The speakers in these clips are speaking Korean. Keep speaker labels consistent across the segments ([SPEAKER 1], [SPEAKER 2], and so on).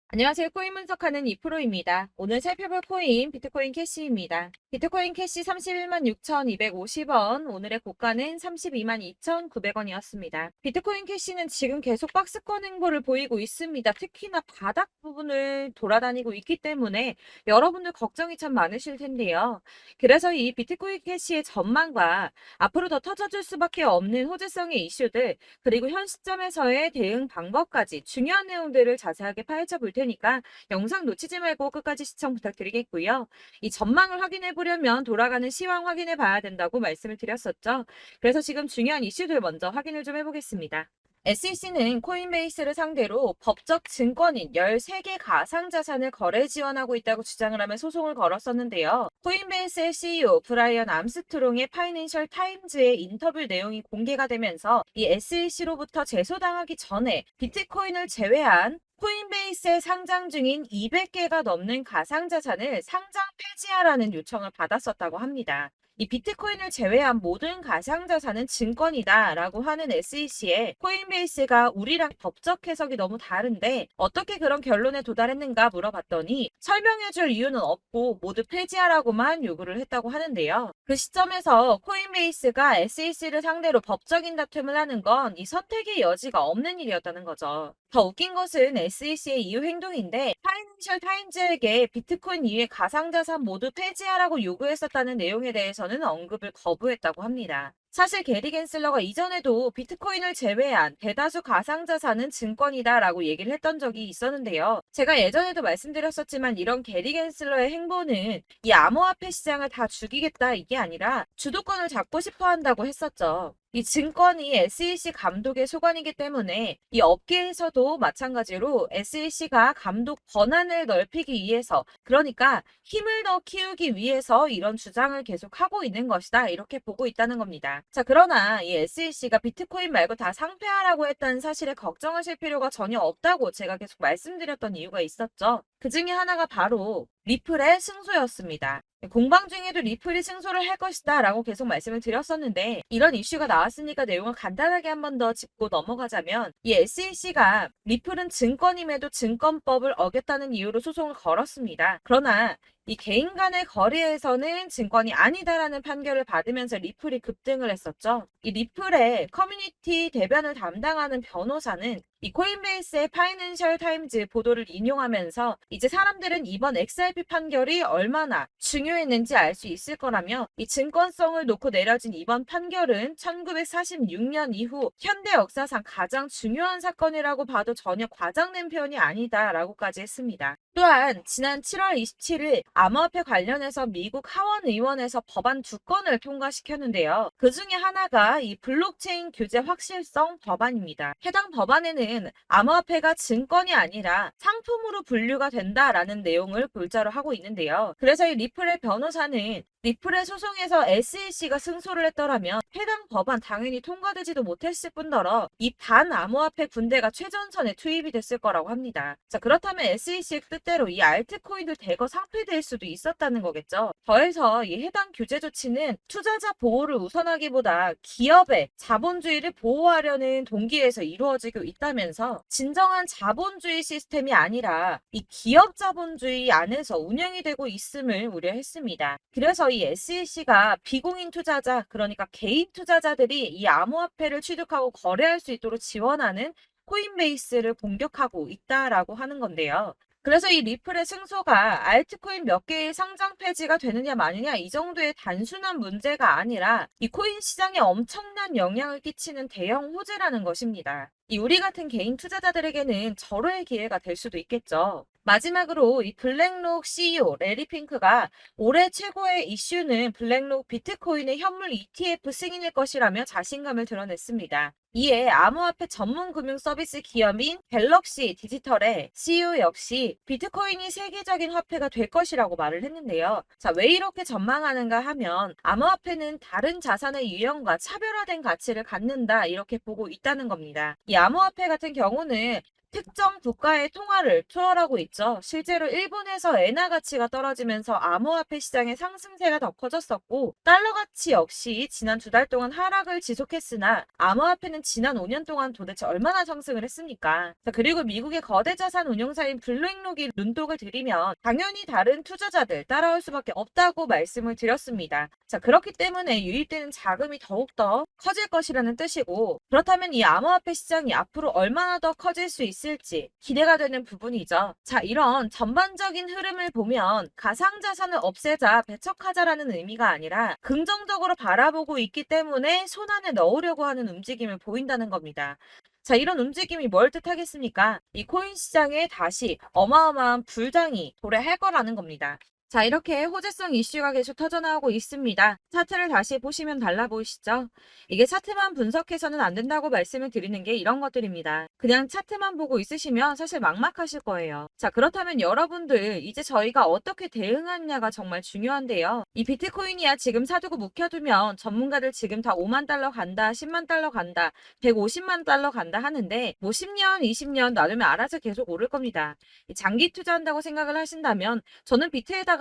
[SPEAKER 1] 안녕하세요. 코인 분석하는 이프로입니다. 오늘 살펴볼 코인 비트코인 캐시입니다. 비트코인 캐시 31만 6,250원, 오늘의 고가는 32만 2,900원이었습니다. 비트코인 캐시는 지금 계속 박스권 행보를 보이고 있습니다. 특히나 바닥 부분을 돌아다니고 있기 때문에 여러분들 걱정이 참 많으실 텐데요. 그래서 이 비트코인 캐시의 전망과 앞으로 더 터져줄 수밖에 없는 호재성의 이슈들, 그리고 현 시점에서의 대응 방법까지 중요한 내용들을 자세하게 파헤쳐 볼 테니까 영상 놓치지 말고 끝까지 시청 부탁드리겠고요. 이 전망을 확인해 보려면 돌아가는 시황 확인해 봐야 된다고 말씀을 드렸었죠. 그래서 지금 중요한 이슈들 먼저 확인을 좀 해보겠습니다. SEC는 코인베이스를 상대로 법적 증권인 13개 가상자산을 거래 지원하고 있다고 주장을 하며 소송을 걸었었는데요. 코인베이스의 CEO 브라이언 암스트롱의 파이낸셜 타임즈의 인터뷰 내용이 공개가 되면서 이 SEC로부터 제소당하기 전에 비트코인을 제외한 코인베이스에 상장 중인 200개가 넘는 가상자산을 상장 폐지하라는 요청을 받았었다고 합니다. 이 비트코인을 제외한 모든 가상자산은 증권이다라고 하는 SEC에 코인베이스가 우리랑 법적 해석이 너무 다른데 어떻게 그런 결론에 도달했는가 물어봤더니 설명해줄 이유는 없고 모두 폐지하라고만 요구를 했다고 하는데요. 그 시점에서 코인베이스가 SEC를 상대로 법적인 다툼을 하는 건 이 선택의 여지가 없는 일이었다는 거죠. 더 웃긴 것은 SEC의 이후 행동인데 파이낸셜 타임즈에게 비트코인 이외 가상자산 모두 폐지하라고 요구했었다는 내용에 대해서는 언급을 거부했다고 합니다. 사실 게리 겐슬러가 이전에도 비트코인을 제외한 대다수 가상자산은 증권이다라고 얘기를 했던 적이 있었는데요. 제가 예전에도 말씀드렸었지만 이런 게리 겐슬러의 행보는 이 암호화폐 시장을 다 죽이겠다 이게 아니라 주도권을 잡고 싶어 한다고 했었죠. 이 증권이 SEC 감독의 소관이기 때문에 이 업계에서도 마찬가지로 SEC가 감독 권한을 넓히기 위해서, 그러니까 힘을 더 키우기 위해서 이런 주장을 계속하고 있는 것이다 이렇게 보고 있다는 겁니다. 자, 그러나 이 SEC가 비트코인 말고 다 상폐하라고 했다는 사실에 걱정하실 필요가 전혀 없다고 제가 계속 말씀드렸던 이유가 있었죠. 그 중에 하나가 바로 리플의 승소였습니다. 공방 중에도 리플이 승소를 할 것이다 라고 계속 말씀을 드렸었는데 이런 이슈가 나왔으니까 내용을 간단하게 한 번 더 짚고 넘어가자면 이 SEC가 리플은 증권임에도 증권법을 어겼다는 이유로 소송을 걸었습니다. 그러나 이 개인 간의 거래에서는 증권이 아니다라는 판결을 받으면서 리플이 급등을 했었죠. 이 리플의 커뮤니티 대변을 담당하는 변호사는 이 코인베이스의 파이낸셜 타임즈 보도를 인용하면서 이제 사람들은 이번 XRP 판결이 얼마나 중요했는지 알 수 있을 거라며 이 증권성을 놓고 내려진 이번 판결은 1946년 이후 현대 역사상 가장 중요한 사건이라고 봐도 전혀 과장된 표현이 아니다라고까지 했습니다. 또한 지난 7월 27일 암호화폐 관련해서 미국 하원 의원에서 법안 2건을 통과시켰는데요. 그 중에 하나가 이 블록체인 규제 확실성 법안입니다. 해당 법안에는 암호화폐가 증권이 아니라 상품으로 분류가 된다라는 내용을 골자로 하고 있는데요. 그래서 이 리플의 변호사는 리플의 소송에서 SEC가 승소를 했더라면 해당 법안 당연히 통과되지도 못했을 뿐더러 이 반암호화폐 군대가 최전선에 투입이 됐을 거라고 합니다. 자, 그렇다면 SEC의 뜻대로 이 알트코인도 대거 상폐될 수도 있었다는 거겠죠. 더해서 이 해당 규제 조치는 투자자 보호를 우선하기보다 기업의 자본주의를 보호하려는 동기에서 이루어지고 있다면서 진정한 자본주의 시스템이 아니라 이 기업 자본주의 안에서 운영이 되고 있음을 우려했습니다. 그래서 이 SEC가 비공인 투자자, 그러니까 개인 투자자들이 이 암호화폐를 취득하고 거래할 수 있도록 지원하는 코인베이스를 공격하고 있다라고 하는 건데요. 그래서 이 리플의 승소가 알트코인 몇 개의 상장 폐지가 되느냐 마느냐 이 정도의 단순한 문제가 아니라 이 코인 시장에 엄청난 영향을 끼치는 대형 호재라는 것입니다. 이 우리 같은 개인 투자자들에게는 절호의 기회가 될 수도 있겠죠. 마지막으로 이 블랙록 CEO 레리 핑크가 올해 최고의 이슈는 블랙록 비트코인의 현물 ETF 승인일 것이라며 자신감을 드러냈습니다. 이에 암호화폐 전문 금융 서비스 기업인 갤럭시 디지털의 CEO 역시 비트코인이 세계적인 화폐가 될 것이라고 말을 했는데요. 자, 왜 이렇게 전망하는가 하면 암호화폐는 다른 자산의 유형과 차별화된 가치를 갖는다 이렇게 보고 있다는 겁니다. 이 암호화폐 같은 경우는 특정 국가의 통화를 초월하고 있죠. 실제로 일본에서 엔화 가치가 떨어지면서 암호화폐 시장의 상승세가 더 커졌었고, 달러 가치 역시 지난 2달 동안 하락을 지속했으나 암호화폐는 지난 5년 동안 도대체 얼마나 상승을 했습니까? 자, 그리고 미국의 거대 자산 운용사인 블랙록이 눈독을 들이면 당연히 다른 투자자들 따라올 수밖에 없다고 말씀을 드렸습니다. 자, 그렇기 때문에 유입되는 자금이 더욱더 커질 것이라는 뜻이고, 그렇다면 이 암호화폐 시장이 앞으로 얼마나 더 커질 수 있을지 기대가 되는 부분이죠. 자, 이런 전반적인 흐름을 보면 가상자산을 없애자 배척하자라는 의미가 아니라 긍정적으로 바라보고 있기 때문에 손안에 넣으려고 하는 움직임을 보인다는 겁니다. 자, 이런 움직임이 뭘 뜻하겠습니까? 이 코인 시장에 다시 어마어마한 불장이 도래할 거라는 겁니다. 자, 이렇게 호재성 이슈가 계속 터져나오고 있습니다. 차트를 다시 보시면 달라 보이시죠? 이게 차트만 분석해서는 안 된다고 말씀을 드리는 게 이런 것들입니다. 그냥 차트만 보고 있으시면 사실 막막하실 거예요. 자, 그렇다면 여러분들 이제 저희가 어떻게 대응하느냐가 정말 중요한데요. 이 비트코인이야 지금 사두고 묵혀두면 전문가들 지금 다 5만 달러 간다, 10만 달러 간다, 150만 달러 간다 하는데 뭐 10년, 20년 놔두면 알아서 계속 오를 겁니다. 장기 투자한다고 생각을 하신다면 저는 비트에다가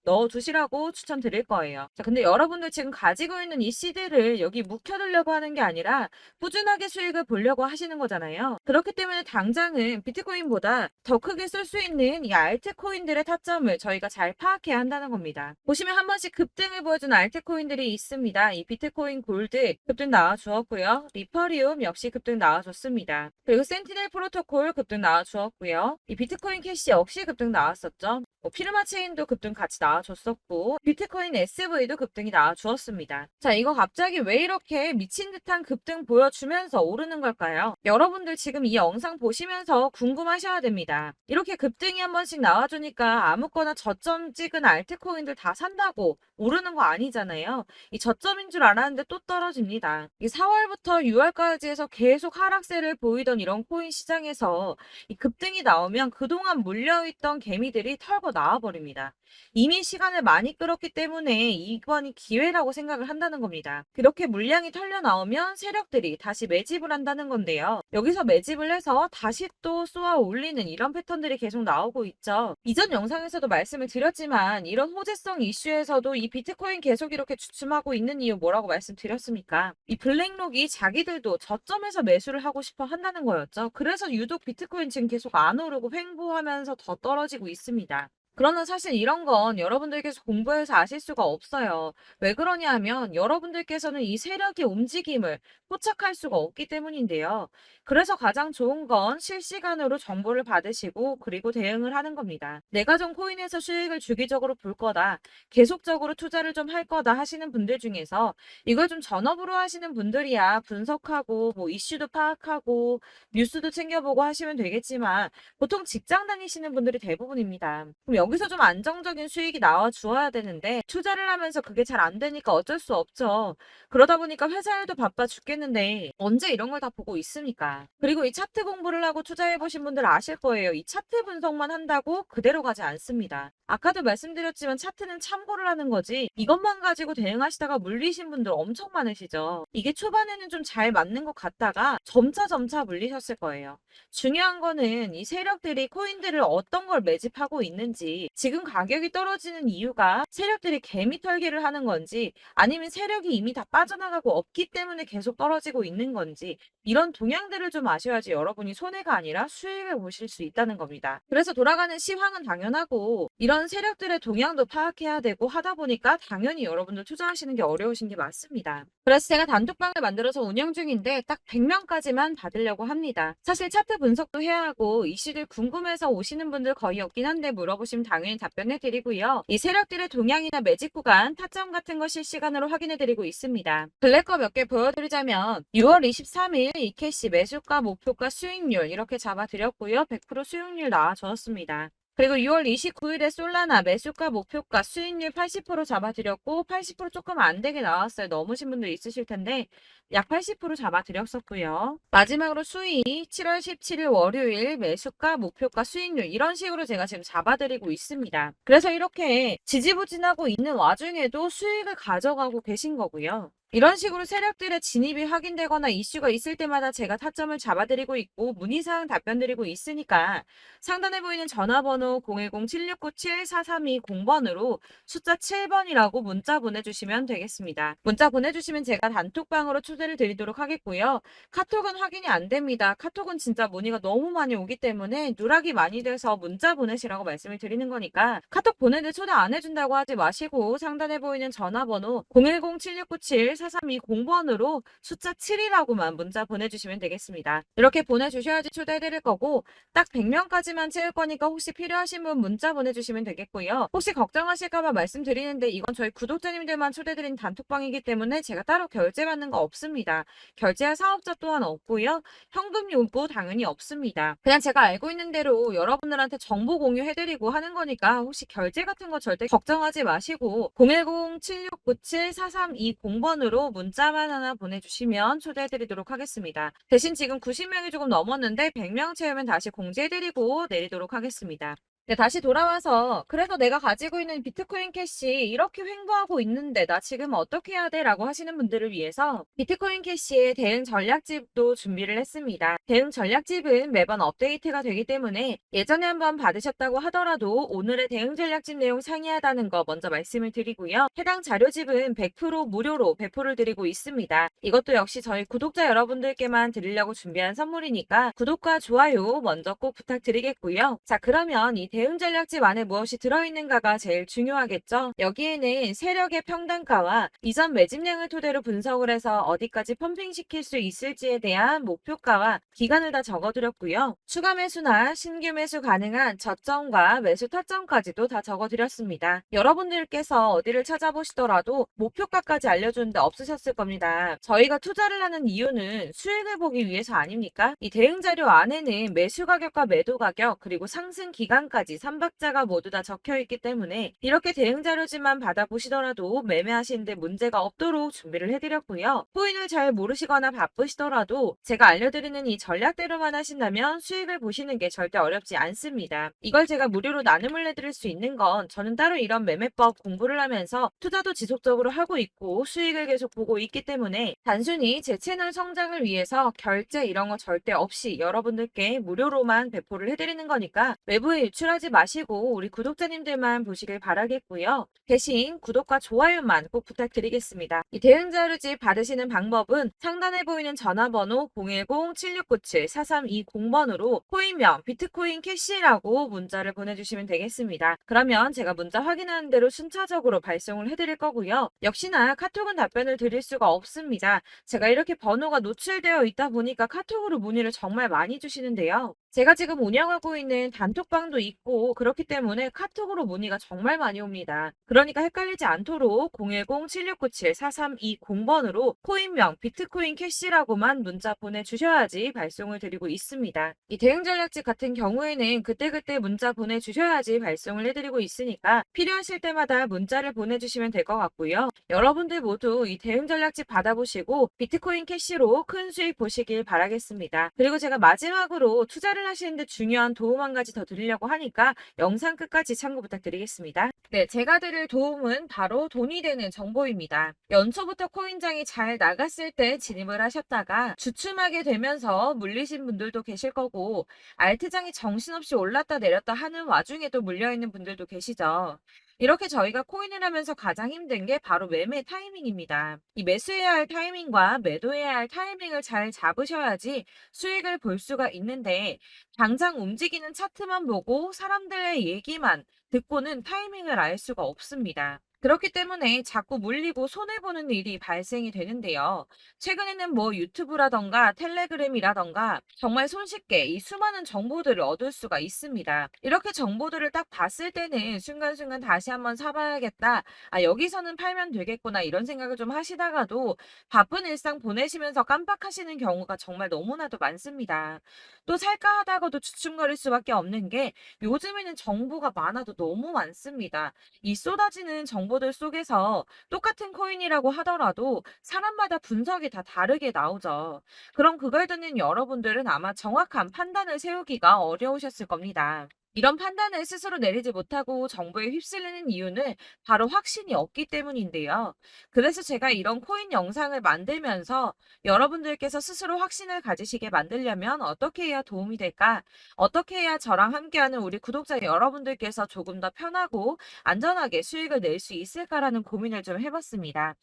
[SPEAKER 1] 넣어두시라고 추천드릴 거예요. 자, 근데 여러분들 지금 가지고 있는 이 CD를 여기 묵혀두려고 하는 게 아니라 꾸준하게 수익을 보려고 하시는 거잖아요. 그렇기 때문에 당장은 비트코인보다 더 크게 쓸 수 있는 이 알트코인들의 타점을 저희가 잘 파악해야 한다는 겁니다. 보시면 한 번씩 급등을 보여준 알트코인들이 있습니다. 이 비트코인 골드 급등 나와주었고요. 리퍼리움 역시 급등 나와줬습니다. 그리고 센티넬 프로토콜 급등 나와주었고요. 이 비트코인 캐시 역시 급등 나왔었죠. 피르마 체인도 급등 같이 나와줬었고 비트코인 SV도 급등이 나와주었습니다. 자, 이거 갑자기 왜 이렇게 미친 듯한 급등 보여주면서 오르는 걸까요? 여러분들 지금 이 영상 보시면서 궁금하셔야 됩니다. 이렇게 급등이 한 번씩 나와주니까 아무거나 저점 찍은 알트코인들 다 산다고 오르는 거 아니잖아요. 이 저점인 줄 알았는데 또 떨어집니다. 이 4월부터 6월까지 해서 계속 하락세를 보이던 이런 코인 시장에서 이 급등이 나오면 그동안 물려있던 개미들이 털고 나와버립니다. 이미 시간을 많이 끌었기 때문에 이번이 기회라고 생각을 한다는 겁니다. 그렇게 물량이 털려 나오면 세력들이 다시 매집을 한다는 건데요. 여기서 매집을 해서 다시 또 쏘아 올리는 이런 패턴들이 계속 나오고 있죠. 이전 영상에서도 말씀을 드렸지만 이런 호재성 이슈에서도 이 비트코인 계속 이렇게 주춤하고 있는 이유 뭐라고 말씀드렸습니까? 이 블랙록이 자기들도 저점에서 매수를 하고 싶어 한다는 거였죠. 그래서 유독 비트코인 지금 계속 안 오르고 횡보하면서 더 떨어지고 있습니다. 그러나 사실 이런 건 여러분들께서 공부해서 아실 수가 없어요. 왜 그러냐 하면 여러분들께서는 이 세력의 움직임을 포착할 수가 없기 때문인데요. 그래서 가장 좋은 건 실시간으로 정보를 받으시고 그리고 대응을 하는 겁니다. 내가 좀 코인에서 수익을 주기적으로 볼 거다. 계속적으로 투자를 좀 할 거다 하시는 분들 중에서 이걸 좀 전업으로 하시는 분들이야 분석하고 뭐 이슈도 파악하고 뉴스도 챙겨보고 하시면 되겠지만 보통 직장 다니시는 분들이 대부분입니다. 그럼 여기서 좀 안정적인 수익이 나와 주어야 되는데 투자를 하면서 그게 잘 안 되니까 어쩔 수 없죠. 그러다 보니까 회사 일도 바빠 죽겠는데 언제 이런 걸 다 보고 있습니까? 그리고 이 차트 공부를 하고 투자해 보신 분들 아실 거예요. 이 차트 분석만 한다고 그대로 가지 않습니다. 아까도 말씀드렸지만 차트는 참고를 하는 거지 이것만 가지고 대응하시다가 물리신 분들 엄청 많으시죠. 이게 초반에는 좀 잘 맞는 것 같다가 점차 물리셨을 거예요. 중요한 거는 이 세력들이 코인들을 어떤 걸 매집하고 있는지 지금 가격이 떨어지는 이유가 세력들이 개미 털기를 하는 건지 아니면 세력이 이미 다 빠져나가고 없기 때문에 계속 떨어지고 있는 건지 이런 동향들을 좀 아셔야지 여러분이 손해가 아니라 수익을 보실 수 있다는 겁니다. 그래서 돌아가는 시황은 당연하고 이런 세력들의 동향도 파악해야 되고 하다 보니까 당연히 여러분들 투자하시는 게 어려우신 게 맞습니다. 그래서 제가 단톡방을 만들어서 운영 중인데 딱 100명까지만 받으려고 합니다. 사실 차트 분석도 해야 하고 이슈들 궁금해서 오시는 분들 거의 없긴 한데 물어보시면 당연히 답변해 드리고요. 이 세력들의 동향이나 매직 구간, 타점 같은 거 실시간으로 확인해 드리고 있습니다. 블랙거 몇 개 보여드리자면 6월 23일 이캐시 매수가, 목표가, 수익률 이렇게 잡아드렸고요. 100% 수익률 나와주었습니다. 그리고 6월 29일에 솔라나 매수가, 목표가, 수익률 80% 잡아드렸고 80% 조금 안 되게 나왔어요. 넘으신 분들 있으실 텐데 약 80% 잡아드렸었고요. 마지막으로 수익 7월 17일 월요일 매수가, 목표가, 수익률 이런 식으로 제가 지금 잡아드리고 있습니다. 그래서 이렇게 지지부진하고 있는 와중에도 수익을 가져가고 계신 거고요. 이런 식으로 세력들의 진입이 확인되거나 이슈가 있을 때마다 제가 타점을 잡아드리고 있고 문의사항 답변드리고 있으니까 상단에 보이는 전화번호 010-7697-4320번으로 숫자 7번이라고 문자 보내주시면 되겠습니다. 문자 보내주시면 제가 단톡방으로 초대를 드리도록 하겠고요. 카톡은 확인이 안 됩니다. 카톡은 진짜 문의가 너무 많이 오기 때문에 누락이 많이 돼서 문자 보내시라고 말씀을 드리는 거니까 카톡 보내는데 초대 안 해준다고 하지 마시고 상단에 보이는 전화번호 010-7697-4320번으로 숫자 7이라고만 문자 보내주시면 되겠습니다. 이렇게 보내주셔야지 초대해드릴 거고 딱 100명까지만 채울 거니까 혹시 필요하신 분 문자 보내주시면 되겠고요. 혹시 걱정하실까봐 말씀드리는데 이건 저희 구독자님들만 초대드린 단톡방이기 때문에 제가 따로 결제받는 거 없습니다. 결제할 사업자 또한 없고요. 현금 요구 당연히 없습니다. 그냥 제가 알고 있는 대로 여러분들한테 정보 공유해드리고 하는 거니까 혹시 결제 같은 거 절대 걱정하지 마시고 010-7697-4320번으로 문자만 하나 보내주시면 초대해드리도록 하겠습니다. 대신 지금 90명이 조금 넘었는데 100명 채우면 다시 공지해드리고 내리도록 하겠습니다. 네, 다시 돌아와서 그래서 내가 가지고 있는 비트코인 캐시 이렇게 횡보하고 있는데 나 지금 어떻게 해야 돼? 라고 하시는 분들을 위해서 비트코인 캐시의 대응 전략집도 준비를 했습니다. 대응 전략집은 매번 업데이트가 되기 때문에 예전에 한번 받으셨다고 하더라도 오늘의 대응 전략집 내용 상이하다는 거 먼저 말씀을 드리고요. 해당 자료집은 100% 무료로 배포를 드리고 있습니다. 이것도 역시 저희 구독자 여러분들께만 드리려고 준비한 선물이니까 구독과 좋아요 먼저 꼭 부탁드리겠고요. 자, 그러면 이 대응 전략집 안에 무엇이 들어있는가가 제일 중요하겠죠. 여기에는 세력의 평단가와 이전 매집량을 토대로 분석을 해서 어디까지 펌핑시킬 수 있을지에 대한 목표가와 기간을 다 적어드렸고요. 추가 매수나 신규 매수 가능한 저점과 매수 타점까지도 다 적어드렸습니다. 여러분들께서 어디를 찾아보시더라도 목표가까지 알려주는데 없으셨을 겁니다. 저희가 투자를 하는 이유는 수익을 보기 위해서 아닙니까? 이 대응 자료 안에는 매수 가격과 매도 가격 그리고 상승 기간까지 3박자가 모두 다 적혀 있기 때문에 이렇게 대응 자료지만 받아보시더라도 매매하시는데 문제가 없도록 준비를 해드렸고요. 코인을 잘 모르시거나 바쁘시더라도 제가 알려드리는 이 전략대로만 하신다면 수익을 보시는 게 절대 어렵지 않습니다. 이걸 제가 무료로 나눔을 해드릴 수 있는 건 저는 따로 이런 매매법 공부를 하면서 투자도 지속적으로 하고 있고 수익을 계속 보고 있기 때문에 단순히 제 채널 성장을 위해서 결제 이런 거 절대 없이 여러분들께 무료로만 배포를 해드리는 거니까 외부에 유출하지 마시고 우리 구독자님들만 보시길 바라겠고요. 대신 구독과 좋아요만 꼭 부탁드리겠습니다. 이 대응 자료집 받으시는 방법은 상단에 보이는 전화번호 010-7697-4320번으로 코인명 비트코인 캐시라고 문자를 보내주시면 되겠습니다. 그러면 제가 문자 확인하는 대로 순차적으로 발송을 해드릴 거고요. 역시나 카톡은 답변을 드릴 수가 없습니다. 제가 이렇게 번호가 노출되어 있다 보니까 카톡으로 문의를 정말 많이 주시는데요. 제가 지금 운영하고 있는 단톡방도 있고 그렇기 때문에 카톡으로 문의가 정말 많이 옵니다. 그러니까 헷갈리지 않도록 010-7697-4320번으로 코인명 비트코인 캐시라고만 문자 보내주셔야지 발송을 드리고 있습니다. 이 대응 전략집 같은 경우에는 그때그때 문자 보내주셔야지 발송을 해드리고 있으니까 필요하실 때마다 문자를 보내주시면 될 것 같고요. 여러분들 모두 이 대응 전략집 받아보시고 비트코인 캐시로 큰 수익 보시길 바라겠습니다. 그리고 제가 마지막으로 투자를 하시는데 중요한 도움 한 가지 더 드리려고 하니까 영상 끝까지 참고 부탁드리겠습니다. 네, 제가 드릴 도움은 바로 돈이 되는 정보입니다. 연초부터 코인장이 잘 나갔을 때 진입을 하셨다가 주춤하게 되면서 물리신 분들도 계실 거고 알트장이 정신없이 올랐다 내렸다 하는 와중에도 물려있는 분들도 계시죠. 이렇게 저희가 코인을 하면서 가장 힘든 게 바로 매매 타이밍입니다. 이 매수해야 할 타이밍과 매도해야 할 타이밍을 잘 잡으셔야지 수익을 볼 수가 있는데 당장 움직이는 차트만 보고 사람들의 얘기만 듣고는 타이밍을 알 수가 없습니다. 그렇기 때문에 자꾸 물리고 손해보는 일이 발생이 되는데요. 최근에는 뭐 유튜브라던가 텔레그램이라던가 정말 손쉽게 이 수많은 정보들을 얻을 수가 있습니다. 이렇게 정보들을 딱 봤을 때는 순간순간 다시 한번 사봐야겠다. 아, 여기서는 팔면 되겠구나. 이런 생각을 좀 하시다가도 바쁜 일상 보내시면서 깜빡하시는 경우가 정말 너무나도 많습니다. 또 살까 하다가도 주춤거릴 수밖에 없는 게 요즘에는 정보가 많아도 너무 많습니다. 이 쏟아지는 정보들 속에서 똑같은 코인이라고 하더라도 사람마다 분석이 다 다르게 나오죠. 그럼 그걸 듣는 여러분들은 아마 정확한 판단을 세우기가 어려우셨을 겁니다. 이런 판단을 스스로 내리지 못하고 정보에 휩쓸리는 이유는 바로 확신이 없기 때문인데요. 그래서 제가 이런 코인 영상을 만들면서 여러분들께서 스스로 확신을 가지시게 만들려면 어떻게 해야 도움이 될까? 어떻게 해야 저랑 함께하는 우리 구독자 여러분들께서 조금 더 편하고 안전하게 수익을 낼 수 있을까라는 고민을 좀 해봤습니다.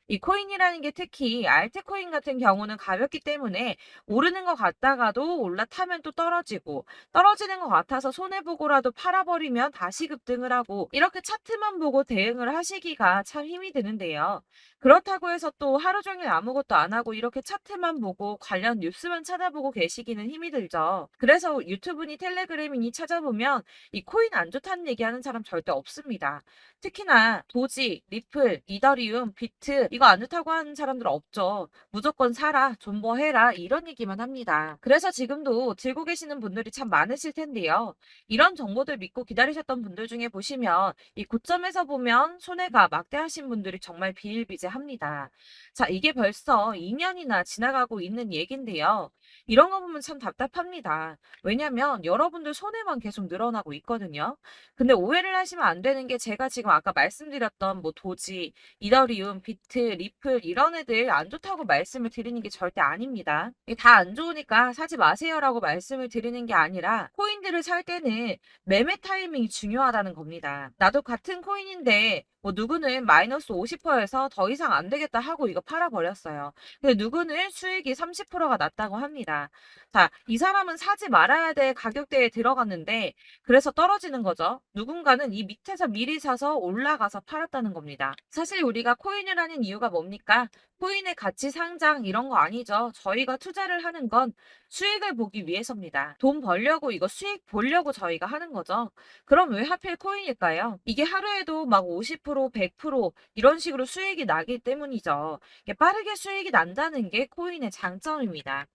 [SPEAKER 1] 이 코인이라는 게 특히 알트코인 같은 경우는 가볍기 때문에 오르는 것 같다가도 올라타면 또 떨어지고 떨어지는 것 같아서 손해보고라도 팔아버리면 다시 급등을 하고 이렇게 차트만 보고 대응을 하시기가 참 힘이 드는데요. 그렇다고 해서 또 하루 종일 아무것도 안 하고 이렇게 차트만 보고 관련 뉴스만 찾아보고 계시기는 힘이 들죠. 그래서 유튜브니 텔레그램이니 찾아보면 이 코인 안 좋다는 얘기하는 사람 절대 없습니다. 특히나 도지, 리플, 이더리움, 비트 이거 안 좋다고 하는 사람들 없죠. 무조건 사라, 존버해라 이런 얘기만 합니다. 그래서 지금도 들고 계시는 분들이 참 많으실 텐데요. 이런 정보들 믿고 기다리셨던 분들 중에 보시면 이 고점에서 보면 손해가 막대하신 분들이 정말 비일비재합니다. 자, 이게 벌써 2년이나 지나가고 있는 얘긴데요. 이런 거 보면 참 답답합니다. 왜냐면 여러분들 손해만 계속 늘어나고 있거든요. 근데 오해를 하시면 안 되는 게 제가 지금 아까 말씀드렸던 뭐 도지, 이더리움, 비트, 리플 이런 애들 안 좋다고 말씀을 드리는 게 절대 아닙니다. 이게 다 안 좋으니까 사지 마세요라고 말씀을 드리는 게 아니라 코인들을 살 때는 매매 타이밍이 중요하다는 겁니다. 나도 같은 코인인데 뭐 누구는 마이너스 50%에서 더 이상 안 되겠다 하고 이거 팔아버렸어요. 근데 누구는 수익이 30%가 났다고 합니다. 자, 이 사람은 사지 말아야 될 가격대에 들어갔는데 그래서 떨어지는 거죠. 누군가는 이 밑에서 미리 사서 올라가서 팔았다는 겁니다. 사실 우리가 코인을 하는 이유가 뭡니까? 코인의 가치 상장 이런 거 아니죠. 저희가 투자를 하는 건 수익을 보기 위해서입니다. 돈 벌려고 이거 수익 보려고 저희가 하는 거죠. 그럼 왜 하필 코인일까요? 이게 하루에도 막 50%, 100% 이런 식으로 수익이 나기 때문이죠. 이게 빠르게 수익이 난다는 게 코인의 장점입니다.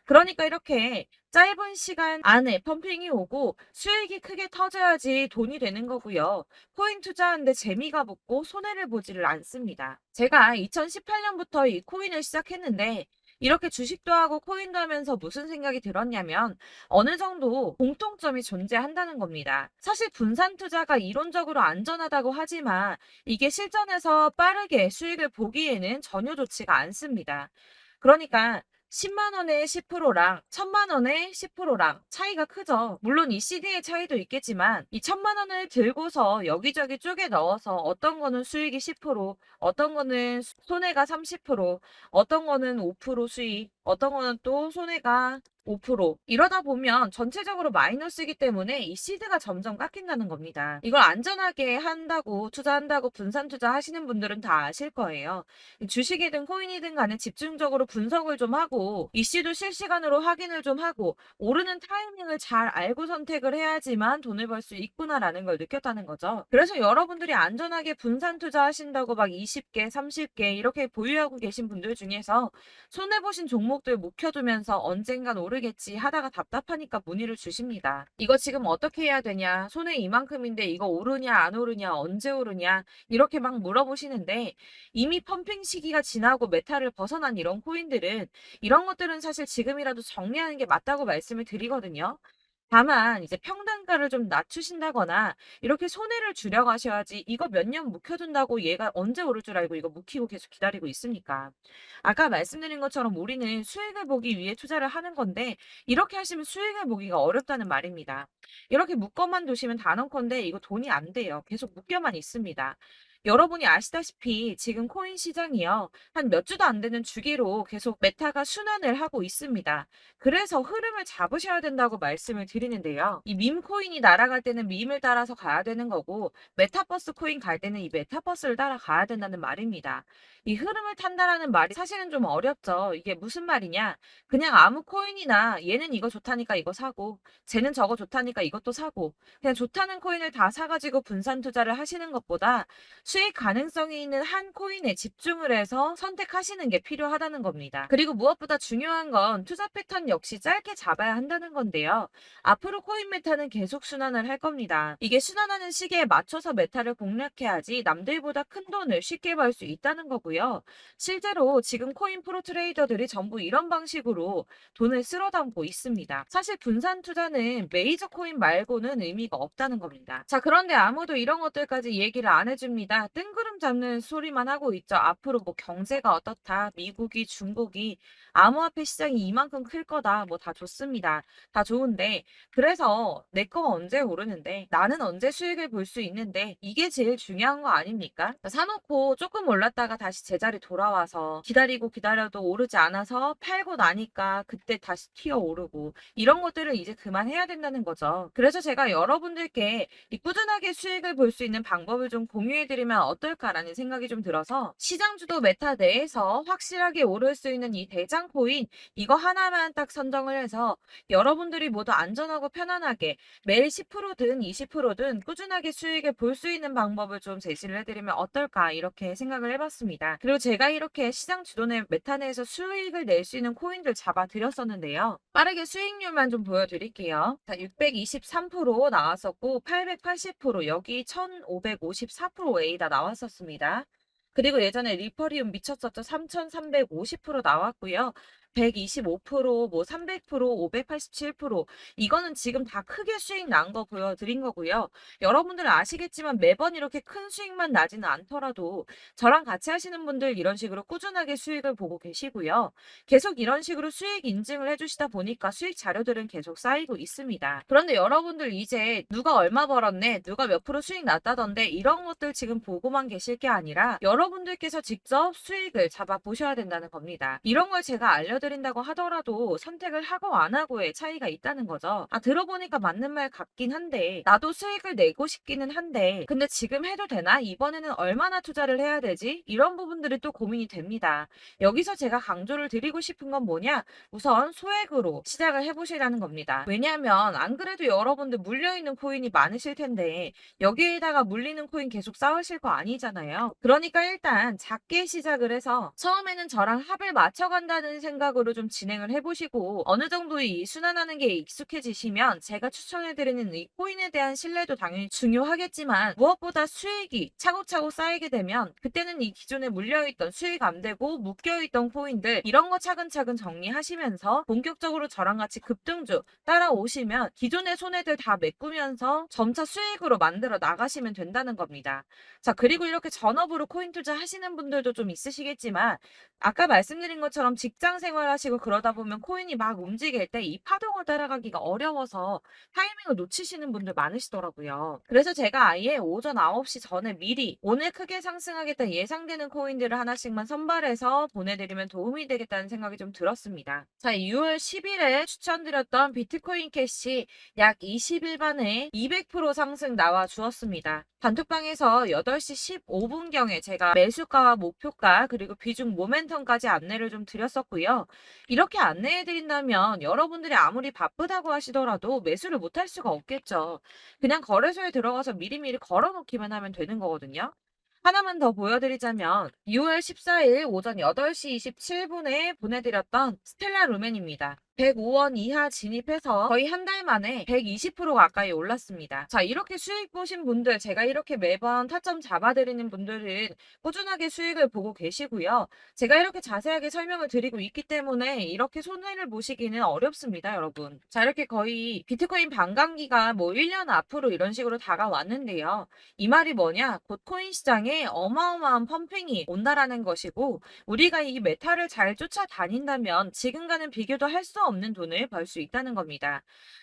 [SPEAKER 1] 그러니까 이렇게 짧은 시간 안에 펌핑이 오고 수익이 크게 터져야지 돈이 되는 거고요. 코인 투자하는데 재미가 붙고 손해를 보지를 않습니다. 제가 2018년부터 이 코인을 시작했는데 이렇게 주식도 하고 코인도 하면서 무슨 생각이 들었냐면 어느 정도 공통점이 존재한다는 겁니다. 사실 분산 투자가 이론적으로 안전하다고 하지만 이게 실전에서 빠르게 수익을 보기에는 전혀 좋지가 않습니다. 그러니까 10만 원에 10%랑 1000만 원에 10%랑 차이가 크죠. 물론 이 CD의 차이도 있겠지만 이 1000만 원을 들고서 여기저기 쪼개 넣어서 어떤 거는 수익이 10%, 어떤 거는 손해가 30%, 어떤 거는 5% 수익, 어떤 거는 또 손해가 5% 이러다 보면 전체적으로 마이너스이기 때문에 이 시드가 점점 깎인다는 겁니다. 이걸 안전하게 한다고 투자한다고 분산 투자하시는 분들은 다 아실 거예요. 주식이든 코인이든 간에 집중적으로 분석을 좀 하고 이슈도 실시간으로 확인을 좀 하고 오르는 타이밍을 잘 알고 선택을 해야지만 돈을 벌 수 있구나라는 걸 느꼈다는 거죠. 그래서 여러분들이 안전하게 분산 투자하신다고 막 20개, 30개 이렇게 보유하고 계신 분들 중에서 손해보신 종목들 묵혀두면서 언젠간 오르겠지 하다가 답답하니까 문의를 주십니다. 이거 지금 어떻게 해야 되냐? 손해 이만큼인데 이거 오르냐 안 오르냐 언제 오르냐 이렇게 막 물어보시는데 이미 펌핑 시기가 지나고 메타를 벗어난 이런 코인들은 이런 것들은 사실 지금이라도 정리하는 게 맞다고 말씀을 드리거든요. 다만 이제 평단가를 좀 낮추신다거나 이렇게 손해를 줄여가셔야지 이거 몇 년 묵혀둔다고 얘가 언제 오를 줄 알고 이거 묵히고 계속 기다리고 있습니까? 아까 말씀드린 것처럼 우리는 수익을 보기 위해 투자를 하는 건데 이렇게 하시면 수익을 보기가 어렵다는 말입니다. 이렇게 묶어만 두시면 단언컨대 이거 돈이 안 돼요. 계속 묶여만 있습니다. 여러분이 아시다시피 지금 코인 시장이요. 한 몇 주도 안 되는 주기로 계속 메타가 순환을 하고 있습니다. 그래서 흐름을 잡으셔야 된다고 말씀을 드리는데요. 이 밈 코인이 날아갈 때는 밈을 따라서 가야 되는 거고 메타버스 코인 갈 때는 이 메타버스를 따라가야 된다는 말입니다. 이 흐름을 탄다라는 말이 사실은 좀 어렵죠. 이게 무슨 말이냐? 그냥 아무 코인이나 얘는 이거 좋다니까 이거 사고 쟤는 저거 좋다니까 이것도 사고 그냥 좋다는 코인을 다 사가지고 분산 투자를 하시는 것보다 수익 가능성이 있는 한 코인에 집중을 해서 선택하시는 게 필요하다는 겁니다. 그리고 무엇보다 중요한 건 투자 패턴 역시 짧게 잡아야 한다는 건데요. 앞으로 코인 메타는 계속 순환을 할 겁니다. 이게 순환하는 시기에 맞춰서 메타를 공략해야지 남들보다 큰 돈을 쉽게 벌 수 있다는 거고요. 실제로 지금 코인 프로 트레이더들이 전부 이런 방식으로 돈을 쓸어 담고 있습니다. 사실 분산 투자는 메이저 코인 말고는 의미가 없다는 겁니다. 자, 그런데 아무도 이런 것들까지 얘기를 안 해줍니다. 뜬구름 잡는 소리만 하고 있죠. 앞으로 뭐 경제가 어떻다, 미국이, 중국이, 암호화폐 시장이 이만큼 클 거다, 뭐 다 좋습니다. 다 좋은데, 그래서 내 거 언제 오르는데, 나는 언제 수익을 볼 수 있는데, 이게 제일 중요한 거 아닙니까? 사놓고 조금 올랐다가 다시 제자리 돌아와서 기다리고 기다려도 오르지 않아서 팔고 나니까 그때 다시 튀어 오르고, 이런 것들을 이제 그만해야 된다는 거죠. 그래서 제가 여러분들께 이 꾸준하게 수익을 볼 수 있는 방법을 좀 공유해드리면 어떨까라는 생각이 좀 들어서 시장주도 메타 내에서 확실하게 오를 수 있는 이 대장 코인 이거 하나만 딱 선정을 해서 여러분들이 모두 안전하고 편안하게 매일 10%든 20%든 꾸준하게 수익을 볼 수 있는 방법을 좀 제시를 해드리면 어떨까 이렇게 생각을 해봤습니다. 그리고 제가 이렇게 시장 주도내 메타 내에서 수익을 낼 수 있는 코인들 잡아드렸었는데요. 빠르게 수익률만 좀 보여드릴게요. 자, 623% 나왔었고 880% 여기 1554% A다 나왔었습니다. 그리고 예전에 리퍼리움 미쳤었죠. 3350% 나왔고요. 125%, 뭐 300%, 587% 이거는 지금 다 크게 수익 난 거 보여드린 거고요. 여러분들은 아시겠지만 매번 이렇게 큰 수익만 나지는 않더라도 저랑 같이 하시는 분들 이런 식으로 꾸준하게 수익을 보고 계시고요. 계속 이런 식으로 수익 인증을 해주시다 보니까 수익 자료들은 계속 쌓이고 있습니다. 그런데 여러분들 이제 누가 얼마 벌었네, 누가 몇 프로 수익 났다던데 이런 것들 지금 보고만 계실 게 아니라 여러분들께서 직접 수익을 잡아 보셔야 된다는 겁니다. 이런 걸 제가 알려드린다고 하더라도 선택을 하고 안 하고의 차이가 있다는 거죠. 아, 들어보니까 맞는 말 같긴 한데 나도 수익을 내고 싶기는 한데 근데 지금 해도 되나? 이번에는 얼마나 투자를 해야 되지? 이런 부분들이 또 고민이 됩니다. 여기서 제가 강조를 드리고 싶은 건 뭐냐? 우선 소액으로 시작을 해보시라는 겁니다. 왜냐하면 안 그래도 여러분들 물려있는 코인이 많으실 텐데 여기에다가 물리는 코인 계속 쌓으실 거 아니잖아요. 그러니까 일단 작게 시작을 해서 처음에는 저랑 합을 맞춰간다는 생각으로 좀 진행을 해보시고 어느 정도 이 순환하는 게 익숙해지시면 제가 추천해드리는 이 코인에 대한 신뢰도 당연히 중요하겠지만 무엇보다 수익이 차곡차곡 쌓이게 되면 그때는 이 기존에 물려있던 수익 안 되고 묶여있던 코인들 이런 거 차근차근 정리하시면서 본격적으로 저랑 같이 급등주 따라오시면 기존의 손해들 다 메꾸면서 점차 수익으로 만들어 나가시면 된다는 겁니다. 자, 그리고 이렇게 전업으로 코인 투자 하시는 분들도 좀 있으시겠지만 아까 말씀드린 것처럼 직장 생활하시고 그러다 보면 코인이 막 움직일 때 이 파동을 따라가기가 어려워서 타이밍을 놓치시는 분들 많으시더라고요. 그래서 제가 아예 오전 9시 전에 미리 오늘 크게 상승하겠다 예상되는 코인들을 하나씩만 선발해서 보내드리면 도움이 되겠다는 생각이 좀 들었습니다. 자, 6월 10일에 추천드렸던 비트코인 캐시 약 20일 만에 200% 상승 나와 주었습니다. 단톡방에서 8시 15분경에 제가 매수가와 목표가 그리고 비중 모멘텀까지 안내를 좀 드렸었고요. 이렇게 안내해 드린다면 여러분들이 아무리 바쁘다고 하시더라도 매수를 못할 수가 없겠죠. 그냥 거래소에 들어가서 미리미리 걸어놓기만 하면 되는 거거든요. 하나만 더 보여드리자면 6월 14일 오전 8시 27분에 보내드렸던 스텔라 루멘입니다. 105원 이하 진입해서 거의 한 달 만에 120% 가까이 올랐습니다. 자, 이렇게 수익 보신 분들, 제가 이렇게 매번 타점 잡아드리는 분들은 꾸준하게 수익을 보고 계시고요. 제가 이렇게 자세하게 설명을 드리고 있기 때문에 이렇게 손해를 보시기는 어렵습니다, 여러분. 자, 이렇게 거의 비트코인 반감기가 뭐 1년 앞으로 이런 식으로 다가왔는데요. 이 말이 뭐냐? 곧 코인 시장에 어마어마한 펌핑이 온다라는 것이고 우리가 이 메타를 잘 쫓아다닌다면 지금과는 비교도 할 수 없는 돈을 벌 수 있다는 겁니다.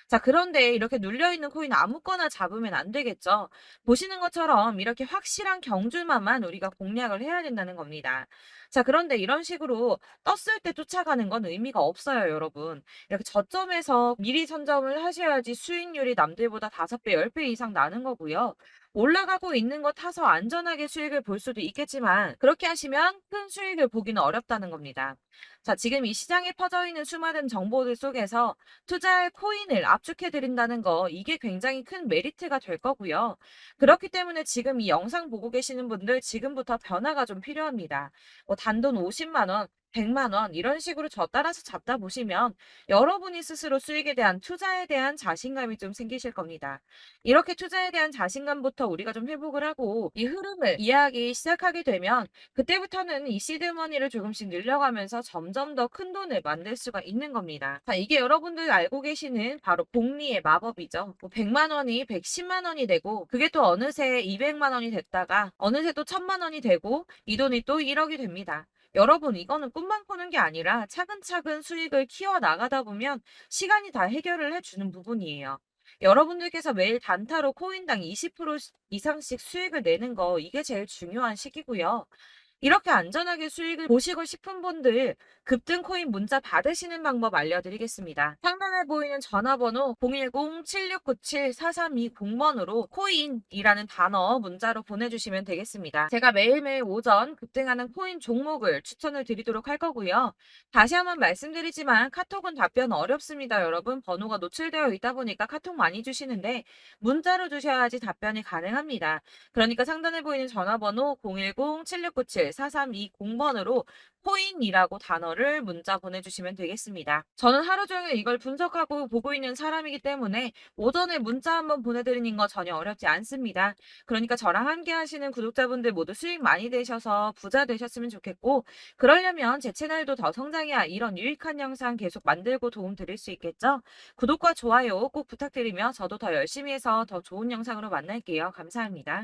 [SPEAKER 1] 자, 그런데 이렇게 눌려있는 코인 아무거나 잡으면 안 되겠죠. 보시는 것처럼 이렇게 확실한 경주만만 우리가 공략을 해야 된다는 겁니다. 자, 그런데 이런 식으로 떴을 때 쫓아가는 건 의미가 없어요, 여러분. 이렇게 저점에서 미리 선점을 하셔야지 수익률이 남들보다 5배, 10배 이상 나는 거고요. 올라가고 있는 거 타서 안전하게 수익을 볼 수도 있겠지만 그렇게 하시면 큰 수익을 보기는 어렵다는 겁니다. 자, 지금 이 시장에 퍼져 있는 수많은 정보들 속에서 투자할 코인을 압축해 드린다는 거 이게 굉장히 큰 메리트가 될 거고요. 그렇기 때문에 지금 이 영상 보고 계시는 분들 지금부터 변화가 좀 필요합니다. 뭐 단돈 50만 원, 100만 원 이런 식으로 저 따라서 잡다 보시면 여러분이 스스로 수익에 대한 투자에 대한 자신감이 좀 생기실 겁니다. 이렇게 투자에 대한 자신감부터 우리가 좀 회복을 하고 이 흐름을 이해하기 시작하게 되면 그때부터는 이 시드머니를 조금씩 늘려가면서 점점 더 큰 돈을 만들 수가 있는 겁니다. 자, 이게 여러분들 알고 계시는 바로 복리의 마법이죠. 뭐 100만 원이 110만 원이 되고 그게 또 어느새 200만 원이 됐다가 어느새 또 1000만 원이 되고 이 돈이 또 1억이 됩니다. 여러분, 이거는 꿈만 꾸는 게 아니라 차근차근 수익을 키워 나가다 보면 시간이 다 해결을 해주는 부분이에요. 여러분들께서 매일 단타로 코인당 20% 이상씩 수익을 내는 거 이게 제일 중요한 시기고요. 이렇게 안전하게 수익을 보시고 싶은 분들 급등 코인 문자 받으시는 방법 알려드리겠습니다. 상단에 보이는 전화번호 010-7697-4320번으로 코인이라는 단어 문자로 보내주시면 되겠습니다. 제가 매일매일 오전 급등하는 코인 종목을 추천을 드리도록 할 거고요. 다시 한번 말씀드리지만 카톡은 답변 어렵습니다. 여러분, 번호가 노출되어 있다 보니까 카톡 많이 주시는데 문자로 주셔야지 답변이 가능합니다. 그러니까 상단에 보이는 전화번호 010-7697-4320번으로 코인이라고 단어를 문자 보내주시면 되겠습니다. 저는 하루 종일 이걸 분석하고 보고 있는 사람이기 때문에 오전에 문자 한번 보내드리는 거 전혀 어렵지 않습니다. 그러니까 저랑 함께 하시는 구독자분들 모두 수익 많이 되셔서 부자 되셨으면 좋겠고, 그러려면 제 채널도 더 성장해야 이런 유익한 영상 계속 만들고 도움 드릴 수 있겠죠? 구독과 좋아요 꼭 부탁드리며 저도 더 열심히 해서 더 좋은 영상으로 만날게요. 감사합니다.